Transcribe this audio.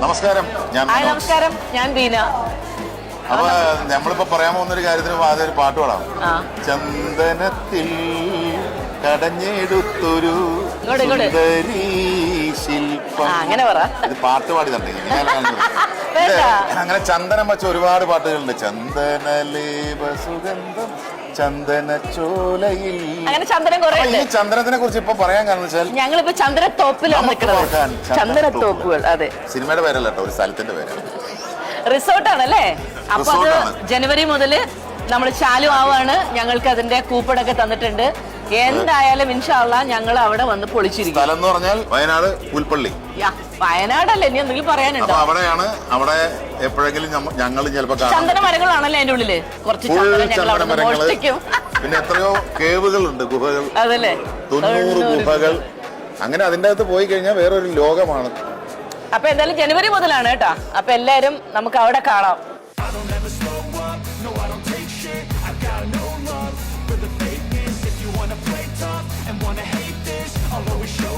നമസ്കാരം. നമസ്കാരം, ഞാൻ ബീന. അപ്പൊ നമ്മളിപ്പോ പറയാൻ പോകുന്നൊരു കാര്യത്തിന് ആദ്യം പാട്ട് പാടാം. ചന്ദനത്തിൽ കടഞ്ഞെടുത്തൊരു ശില്പം. അങ്ങനെ പറ. ഇത് പാട്ട് പാടി തന്നെ അങ്ങനെ ചന്ദനം വെച്ച ഒരുപാട് പാട്ടുകളുണ്ട്. ചന്ദനലേപ സുഗന്ധം ചന്ദനച്ചോലയിൽ. അങ്ങനെ ചന്ദനം കുറെ. ഈ ചന്ദനത്തിനെ കുറിച്ച് ഇപ്പൊ പറയാൻ കാരണം വെച്ചാൽ ഞങ്ങളിപ്പോ ചന്ദനത്തോപ്പിലാണ് നിൽക്കുന്നത്. ചന്ദനത്തോപ്പുകൾ. അതെ, സിനിമയുടെ പേരല്ല കേട്ടോ, ഒരു സ്ഥലത്തിന്റെ പേരാണ്. റിസോർട്ടാണല്ലേ. അപ്പൊ അത് ജനുവരി മുതൽ നമ്മൾ ചാലു ആവാണ്. ഞങ്ങൾക്ക് അതിന്റെ കൂപ്പണൊക്കെ തന്നിട്ടുണ്ട്. എന്തായാലും ഇൻഷാ അല്ലാഹ് ഞങ്ങൾ അവിടെ വന്ന് പൊളിച്ചിരിക്കും. സ്ഥലം എന്ന് പറഞ്ഞാൽ വയനാട് പുൽപ്പള്ളി. വയനാടല്ലേ, ഇനി എന്തെങ്കിലും പറയാനുണ്ടോ? അവിടെയാണ്. അവിടെ എപ്പോഴെങ്കിലും ഞങ്ങൾ ചിലപ്പോ ചന്ദന മരങ്ങളാണല്ലേ അതിന്റെ ഉള്ളില്. കുറച്ച് പിന്നെ എത്രയോ കേവുകളുണ്ട്, ഗുഹകൾ. അതല്ലേ, 90 ഗുഹകൾ. അങ്ങനെ അതിന്റെ അകത്ത് പോയി കഴിഞ്ഞാൽ വേറൊരു ലോകമാണ്. അപ്പൊ എന്തായാലും ജനുവരി മുതലാണ് കേട്ടോ. അപ്പൊ എല്ലാരും നമുക്ക് അവിടെ കാണാം. I'll always show